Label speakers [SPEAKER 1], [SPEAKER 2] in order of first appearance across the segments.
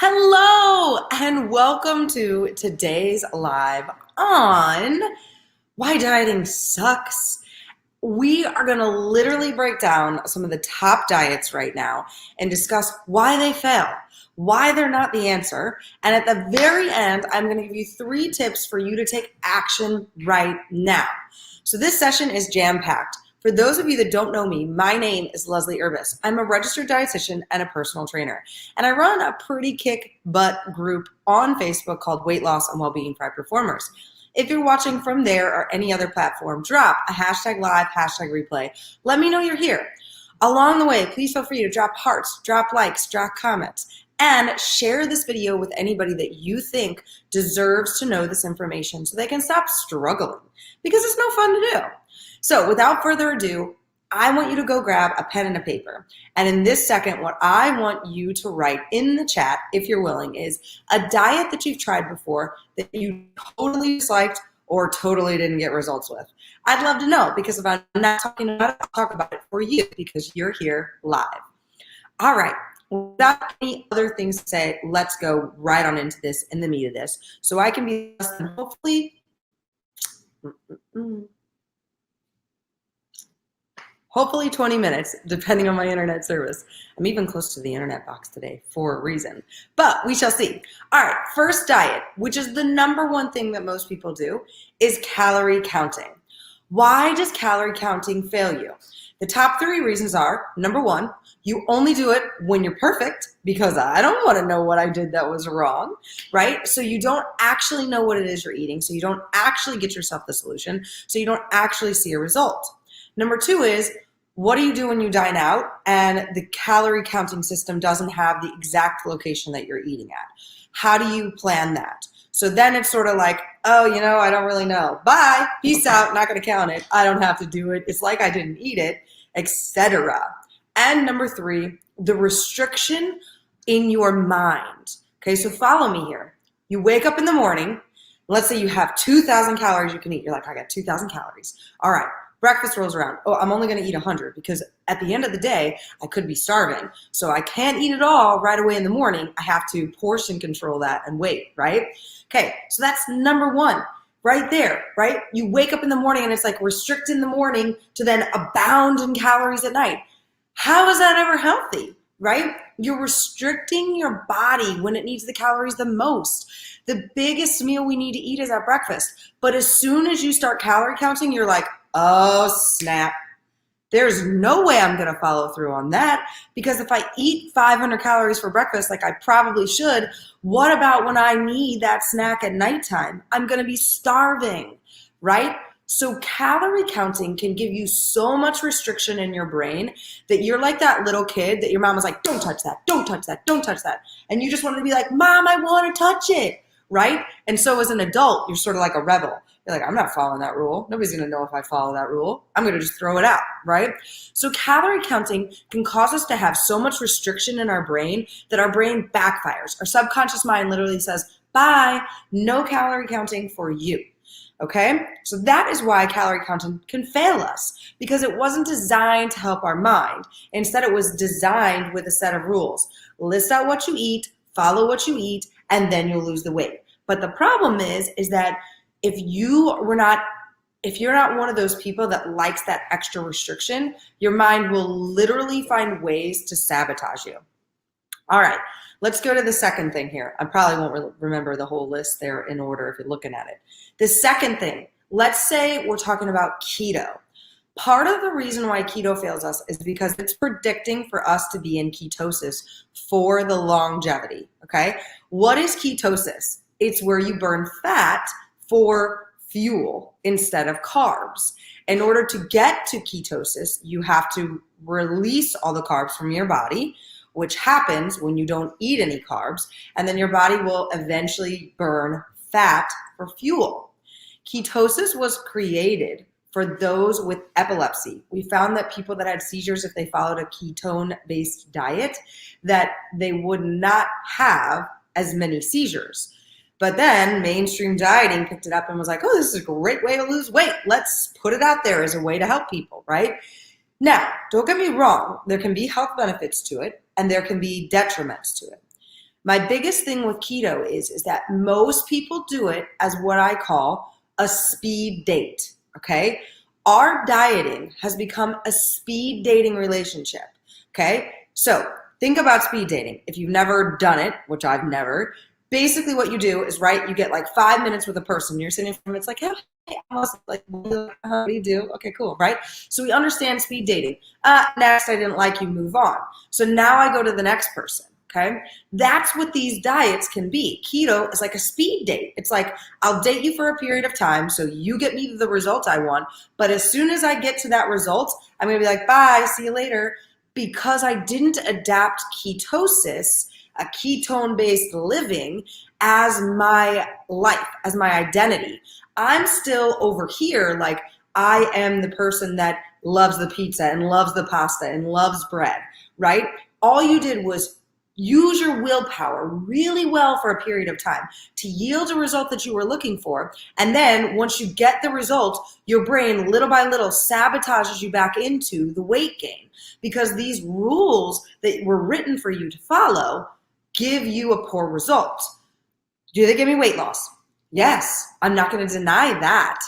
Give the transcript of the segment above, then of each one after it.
[SPEAKER 1] Hello and welcome to today's live on Why Dieting Sucks. We are going to literally break down some of the top diets right now and discuss why they fail, why they're not the answer, and at the very end, I'm going to give you 3 tips for you to take action right now. So this session is jam-packed. For those of you that don't know me, my name is Leslie Urbis. I'm a registered dietitian and a personal trainer, and I run a pretty kick-butt group on Facebook called Weight Loss and Wellbeing for High Performers. If you're watching from there or any other platform, drop a hashtag live, hashtag replay. Let me know you're here. Along the way, please feel free to drop hearts, drop likes, drop comments, and share this video with anybody that you think deserves to know this information so they can stop struggling, because it's no fun to do. So without further ado, I want you to go grab a pen and a paper. And in this second, what I want you to write in the chat, if you're willing, is a diet that you've tried before that you totally disliked or totally didn't get results with. I'd love to know, because if I'm not talking about it, I'll talk about it for you because you're here live. All right. Without any other things to say, let's go right on into this, in the meat of this. So I can be less than hopefully 20 minutes, depending on my internet service. I'm even close to the internet box today for a reason, but we shall see. All right, first diet, which is the number one thing that most people do, is calorie counting. Why does calorie counting fail you? The top 3 reasons are, number 1, you only do it when you're perfect, because I don't want to know what I did that was wrong, right? So you don't actually know what it is you're eating, so you don't actually get yourself the solution, so you don't actually see a result. Number 2 is, what do you do when you dine out and the calorie counting system doesn't have the exact location that you're eating at? How do you plan that? So then it's sort of like, oh, I don't really know. Bye, peace out, not going to count it. I don't have to do it. It's like I didn't eat it, etc. And number 3, the restriction in your mind. Okay, so follow me here. You wake up in the morning. Let's say you have 2,000 calories you can eat. You're like, I got 2,000 calories. All right. Breakfast rolls around. Oh, I'm only going to eat 100 because at the end of the day, I could be starving. So I can't eat it all right away in the morning. I have to portion control that and wait, right? Okay, so that's number 1 right there, right? You wake up in the morning and it's like restrict in the morning to then abound in calories at night. How is that ever healthy, right? You're restricting your body when it needs the calories the most. The biggest meal we need to eat is at breakfast. But as soon as you start calorie counting, you're like, oh, snap. There's no way I'm going to follow through on that, because if I eat 500 calories for breakfast, like I probably should, what about when I need that snack at nighttime? I'm going to be starving, right? So calorie counting can give you so much restriction in your brain that you're like that little kid that your mom was like, don't touch that, don't touch that, don't touch that. And you just wanted to be like, Mom, I want to touch it, right? And so as an adult, you're sort of like a rebel. You're like, I'm not following that rule. Nobody's going to know if I follow that rule. I'm going to just throw it out, right? So calorie counting can cause us to have so much restriction in our brain that our brain backfires. Our subconscious mind literally says, bye, no calorie counting for you. Okay? So that is why calorie counting can fail us, because it wasn't designed to help our mind. Instead, it was designed with a set of rules. List out what you eat, follow what you eat, and then you'll lose the weight. But the problem is that if you're not one of those people that likes that extra restriction, your mind will literally find ways to sabotage you. All right, let's go to the second thing here. I probably won't remember the whole list there in order if you're looking at it. The second thing, let's say we're talking about keto. Part of the reason why keto fails us is because it's predicting for us to be in ketosis for the longevity, okay? What is ketosis? It's where you burn fat for fuel instead of carbs. In order to get to ketosis, you have to release all the carbs from your body, which happens when you don't eat any carbs, and then your body will eventually burn fat for fuel. Ketosis was created for those with epilepsy. We found that people that had seizures, if they followed a ketone-based diet, that they would not have as many seizures. But then mainstream dieting picked it up and was like, oh, this is a great way to lose weight. Let's put it out there as a way to help people, right? Now, don't get me wrong. There can be health benefits to it, and there can be detriments to it. My biggest thing with keto is that most people do it as what I call a speed date, okay? Our dieting has become a speed dating relationship, okay? So think about speed dating. If you've never done it, which I've never, basically what you do is, right, you get like 5 minutes with a person. You're sitting from, it's like, hey, like, what do you do? Okay, cool, right? So we understand speed dating. Next, I didn't like you, move on. So now I go to the next person. Okay, that's what these diets can be. Keto is like a speed date. It's like, I'll date you for a period of time so you get me the result I want. But as soon as I get to that result, I'm going to be like, bye, see you later. Because I didn't adapt ketosis, a ketone-based living, as my life, as my identity. I'm still over here like I am the person that loves the pizza and loves the pasta and loves bread, right? All you did was use your willpower really well for a period of time to yield a result that you were looking for. And then once you get the result, your brain little by little sabotages you back into the weight gain, because these rules that were written for you to follow give you a poor result. Do they give me weight loss? Yes, I'm not going to deny that.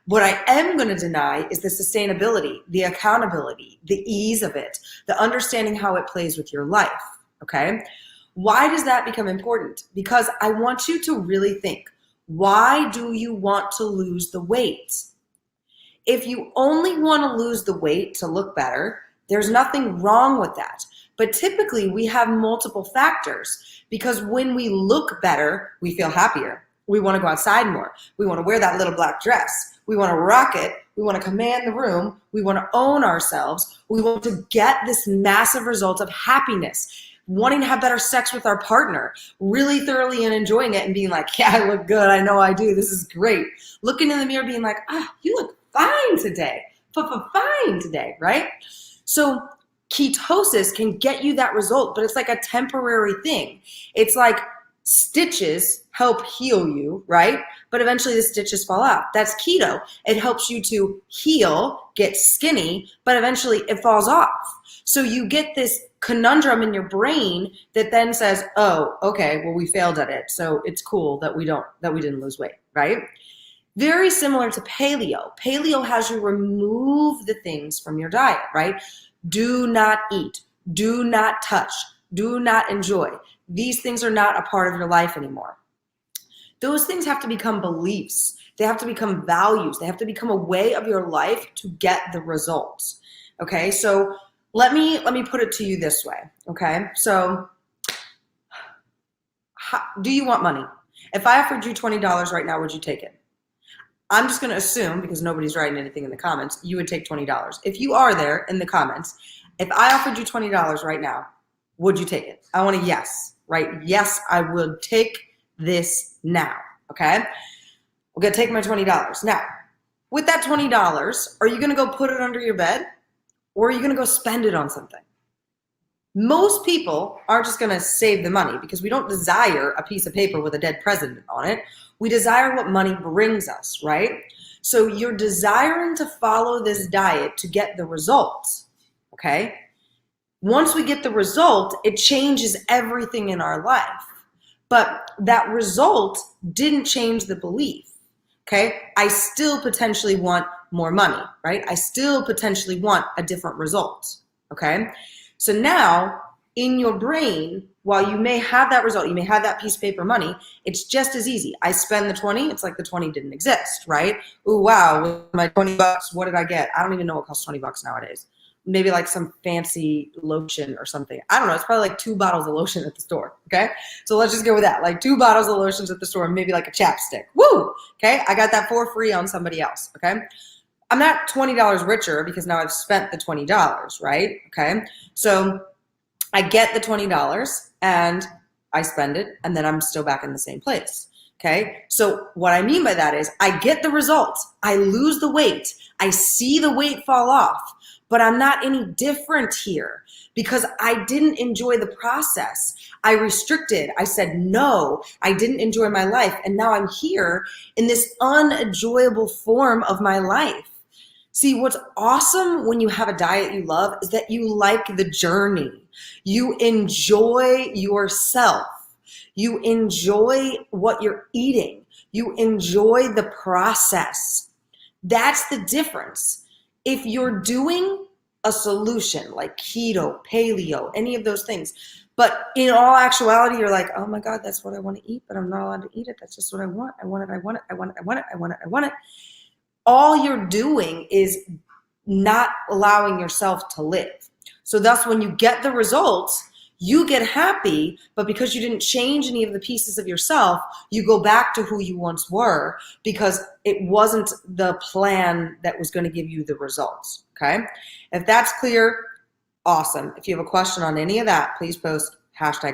[SPEAKER 1] What I am going to deny is the sustainability, the accountability, the ease of it, the understanding how it plays with your life. Okay. Why does that become important? Because I want you to really think, why do you want to lose the weight? If you only want to lose the weight to look better, there's nothing wrong with that. But typically we have multiple factors, because when we look better, we feel happier. We want to go outside more. We want to wear that little black dress. We want to rock it. We want to command the room. We want to own ourselves. We want to get this massive result of happiness, wanting to have better sex with our partner, really thoroughly and enjoying it and being like, yeah, I look good. I know I do. This is great. Looking in the mirror being like, you look fine today. Fine today, right? So ketosis can get you that result, but it's like a temporary thing. It's like stitches help heal you, right? But eventually the stitches fall out. That's keto. It helps you to heal, get skinny, but eventually it falls off. So you get this conundrum in your brain that then says, oh, okay, well, we failed at it. So it's cool that we didn't lose weight, right? Very similar to paleo. Paleo has you remove the things from your diet, right? Do not eat, do not touch, do not enjoy. These things are not a part of your life anymore. Those things have to become beliefs. They have to become values. They have to become a way of your life to get the results. Okay, so let me put it to you this way. Okay, so do you want money? If I offered you $20 right now, would you take it? I'm just going to assume, because nobody's writing anything in the comments, you would take $20. If you are there in the comments, if I offered you $20 right now, would you take it? I want a yes, right? Yes, I would take this now, okay? We're going to take my $20. Now, with that $20, are you going to go put it under your bed, or are you going to go spend it on something? Most people aren't just going to save the money, because we don't desire a piece of paper with a dead president on it. We desire what money brings us, right? So you're desiring to follow this diet to get the results, okay? Once we get the result, it changes everything in our life. But that result didn't change the belief, okay? I still potentially want more money, right? I still potentially want a different result, okay? So now, in your brain, while you may have that result, you may have that piece of paper money, it's just as easy. I spend the 20, it's like the 20 didn't exist, right? Ooh, wow, with my $20, what did I get? I don't even know what costs $20 nowadays. Maybe like some fancy lotion or something. I don't know, it's probably like 2 bottles of lotion at the store, okay? So let's just go with that, like 2 bottles of lotions at the store, and maybe like a chapstick. Woo, okay? I got that for free on somebody else, okay? I'm not $20 richer because now I've spent the $20, right? Okay, so I get the $20 and I spend it, and then I'm still back in the same place. Okay, so what I mean by that is I get the result, I lose the weight, I see the weight fall off, but I'm not any different here because I didn't enjoy the process. I restricted, I said no, I didn't enjoy my life, and now I'm here in this unenjoyable form of my life. See, what's awesome when you have a diet you love is that you like the journey. You enjoy yourself. You enjoy what you're eating. You enjoy the process. That's the difference. If you're doing a solution like keto, paleo, any of those things, but in all actuality, you're like, oh my God, that's what I want to eat, but I'm not allowed to eat it. That's just what I want. I want it. I want it. I want it. I want it. I want it. I want it. All you're doing is not allowing yourself to live. So thus, when you get the results, you get happy, but because you didn't change any of the pieces of yourself, you go back to who you once were because it wasn't the plan that was going to give you the results. Okay? If that's clear, awesome. If you have a question on any of that, please post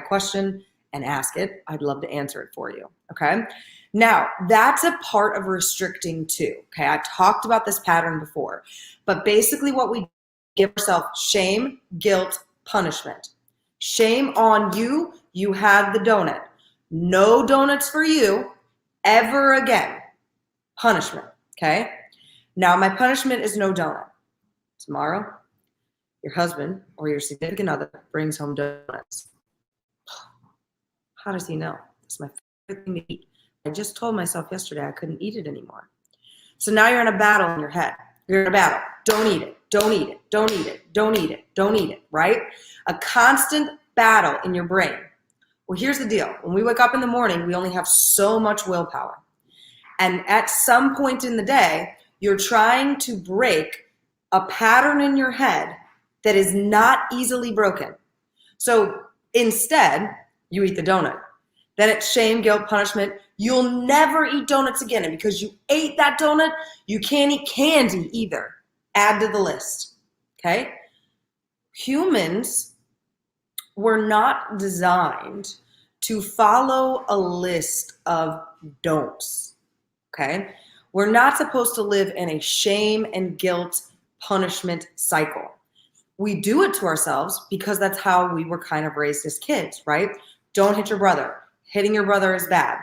[SPEAKER 1] #question and ask it. I'd love to answer it for you. Okay? Now, that's a part of restricting too. Okay? I've talked about this pattern before, but basically what we give ourselves: shame, guilt, punishment. Shame on you. You had the donut. No donuts for you ever again. Punishment. Okay? Now, my punishment is no donut. Tomorrow, your husband or your significant other brings home donuts. How does he know? It's my favorite thing to eat. I just told myself yesterday I couldn't eat it anymore. So now you're in a battle in your head. You're in a battle. Don't eat it. Don't eat it. Don't eat it. Don't eat it. Don't eat it. Right? A constant battle in your brain. Well, here's the deal. When we wake up in the morning, we only have so much willpower. And at some point in the day, you're trying to break a pattern in your head that is not easily broken. So instead, you eat the donut. Then it's shame, guilt, punishment. You'll never eat donuts again. And because you ate that donut, you can't eat candy either. Add to the list. Okay? Humans were not designed to follow a list of don'ts. Okay? We're not supposed to live in a shame and guilt punishment cycle. We do it to ourselves because that's how we were kind of raised as kids, right? Don't hit your brother. Hitting your brother is bad.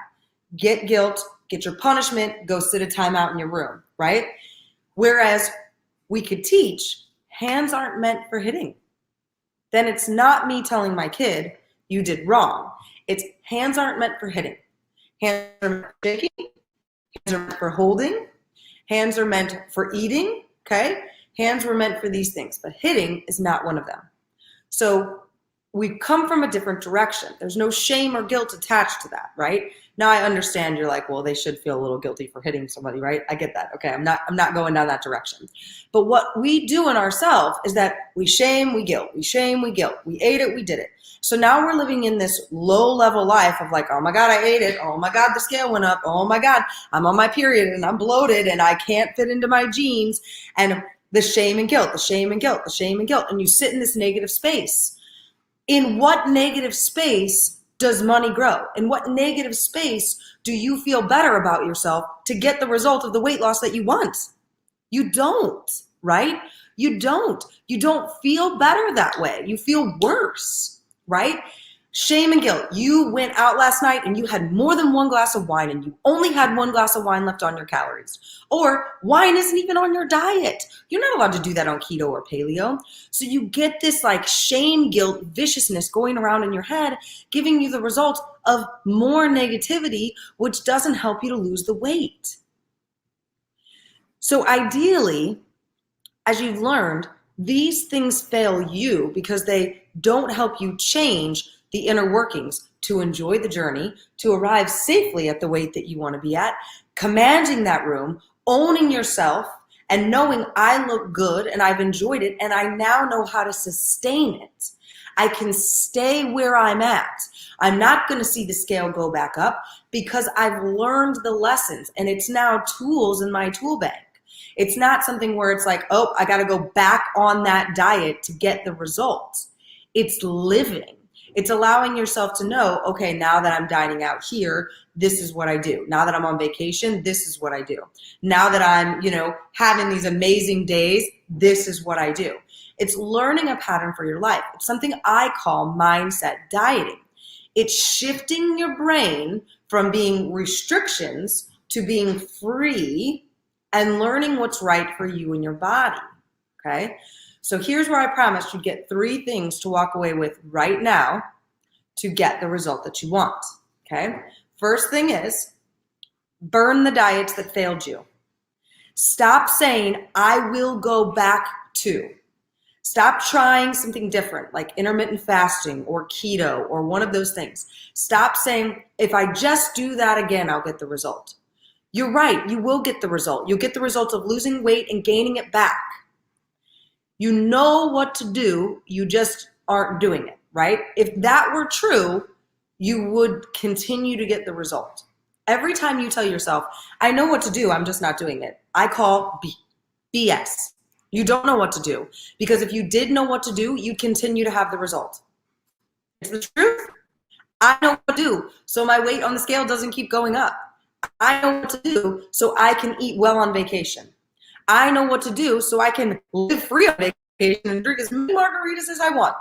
[SPEAKER 1] Get guilt, get your punishment, go sit a timeout in your room, right? Whereas we could teach, hands aren't meant for hitting. Then it's not me telling my kid, you did wrong. It's hands aren't meant for hitting. Hands are meant for shaking. Hands are meant for holding. Hands are meant for eating, okay? Hands were meant for these things, but hitting is not one of them. So we come from a different direction. There's no shame or guilt attached to that, right? Now I understand you're like, well, they should feel a little guilty for hitting somebody, right? I get that. Okay, I'm not going down that direction. But what we do in ourselves is that we shame, we guilt. We shame, we guilt. We ate it, we did it. So now we're living in this low-level life of like, oh my God, I ate it. Oh my God, the scale went up. Oh my God, I'm on my period and I'm bloated and I can't fit into my jeans. And the shame and guilt, the shame and guilt, the shame and guilt. And you sit in this negative space. In what negative space does money grow? In what negative space do you feel better about yourself to get the result of the weight loss that you want? You don't, right? You don't. You don't feel better that way. You feel worse, right? Shame and guilt. You went out last night and you had more than one glass of wine and you only had one glass of wine left on your calories. Or wine isn't even on your diet. You're not allowed to do that on keto or paleo. So you get this like shame, guilt, viciousness going around in your head, giving you the result of more negativity, which doesn't help you to lose the weight. So ideally, as you've learned, these things fail you because they don't help you change the inner workings to enjoy the journey, to arrive safely at the weight that you want to be at, commanding that room, owning yourself, and knowing I look good and I've enjoyed it and I now know how to sustain it. I can stay where I'm at. I'm not going to see the scale go back up because I've learned the lessons and it's now tools in my tool bank. It's not something where it's like, oh, I got to go back on that diet to get the results. It's living. It's allowing yourself to know, okay, now that I'm dining out here, this is what I do. Now that I'm on vacation, this is what I do. Now that I'm, having these amazing days, this is what I do. It's learning a pattern for your life. It's something I call mindset dieting. It's shifting your brain from being restrictions to being free and learning what's right for you and your body, okay? So here's where I promise you get 3 things to walk away with right now to get the result that you want. Okay? First thing is burn the diets that failed you. Stop saying, I will go back to. Stop trying something different, like intermittent fasting or keto or one of those things. Stop saying, if I just do that again, I'll get the result. You're right, you will get the result. You'll get the result of losing weight and gaining it back. You know what to do, you just aren't doing it, right? If that were true, you would continue to get the result. Every time you tell yourself, I know what to do, I'm just not doing it, I call BS. You don't know what to do, because if you did know what to do, you'd continue to have the result. It's the truth. I know what to do, so my weight on the scale doesn't keep going up. I know what to do, so I can eat well on vacation. I know what to do, so I can live free on vacation and drink as many margaritas as I want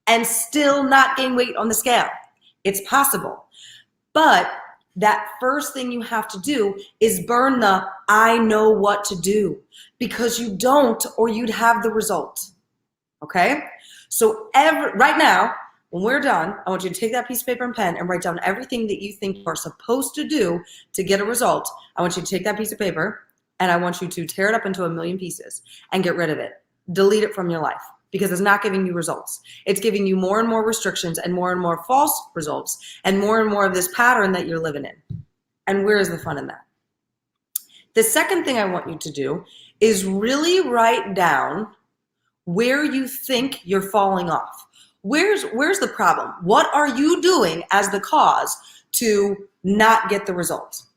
[SPEAKER 1] and still not gain weight on the scale. It's possible. But that first thing you have to do is burn the I know what to do, because you don't, or you'd have the result. Okay? So right now, when we're done, I want you to take that piece of paper and pen and write down everything that you think you are supposed to do to get a result. I want you to take that piece of paper and I want you to tear it up into a million pieces and get rid of it. Delete it from your life, because it's not giving you results. It's giving you more and more restrictions and more false results and more of this pattern that you're living in. And where is the fun in that? The second thing I want you to do is really write down where you think you're falling off. Where's the problem? What are you doing as the cause to not get the results?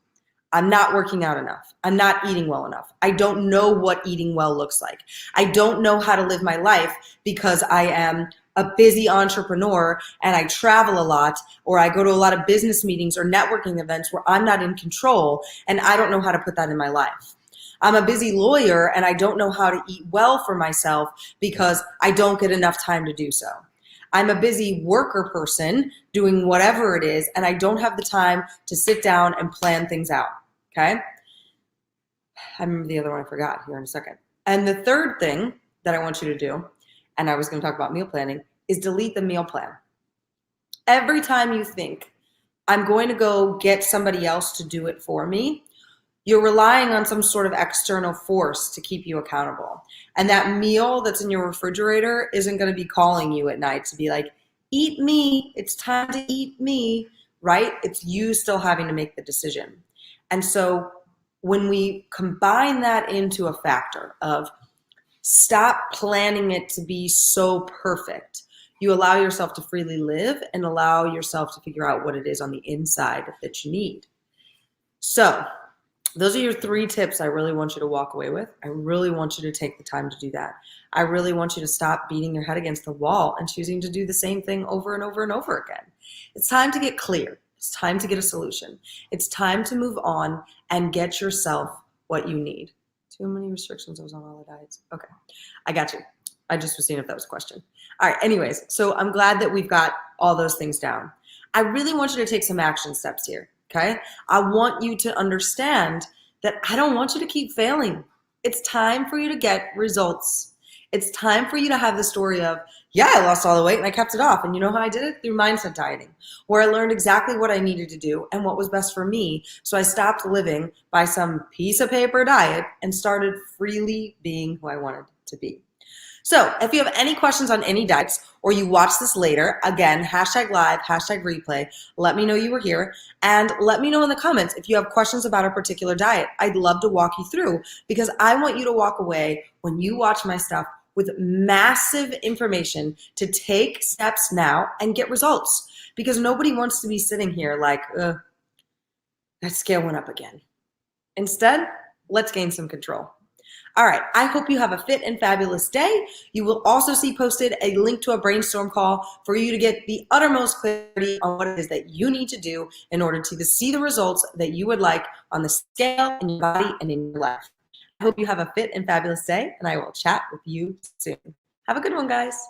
[SPEAKER 1] I'm not working out enough. I'm not eating well enough. I don't know what eating well looks like. I don't know how to live my life because I am a busy entrepreneur and I travel a lot, or I go to a lot of business meetings or networking events where I'm not in control and I don't know how to put that in my life. I'm a busy lawyer and I don't know how to eat well for myself because I don't get enough time to do so. I'm a busy worker person doing whatever it is, and I don't have the time to sit down and plan things out, okay? I remember the other one I forgot here in a second. And the third thing that I want you to do, and I was going to talk about meal planning, is delete the meal plan. Every time you think, I'm going to go get somebody else to do it for me, you're relying on some sort of external force to keep you accountable. And that meal that's in your refrigerator isn't going to be calling you at night to be like, eat me, it's time to eat me, right? It's you still having to make the decision. And so when we combine that into a factor of stop planning it to be so perfect, you allow yourself to freely live and allow yourself to figure out what it is on the inside that you need. So those are your 3 tips I really want you to walk away with. I really want you to take the time to do that. I really want you to stop beating your head against the wall and choosing to do the same thing over and over and over again. It's time to get clear. It's time to get a solution. It's time to move on and get yourself what you need. Too many restrictions. I was on all the diets. Okay, I got you. I just was seeing if that was a question. All right, anyways, so I'm glad that we've got all those things down. I really want you to take some action steps here. Okay? I want you to understand that I don't want you to keep failing. It's time for you to get results. It's time for you to have the story of, yeah, I lost all the weight and I kept it off. And you know how I did it? Through mindset dieting, where I learned exactly what I needed to do and what was best for me. So I stopped living by some piece of paper diet and started freely being who I wanted to be. So if you have any questions on any diets, or you watch this later, again, #live, #replay, let me know you were here, and let me know in the comments if you have questions about a particular diet. I'd love to walk you through, because I want you to walk away when you watch my stuff with massive information to take steps now and get results, because nobody wants to be sitting here like, that scale went up again. Instead, let's gain some control. All right, I hope you have a fit and fabulous day. You will also see posted a link to a brainstorm call for you to get the uttermost clarity on what it is that you need to do in order to see the results that you would like on the scale in your body and in your life. I hope you have a fit and fabulous day, and I will chat with you soon. Have a good one, guys.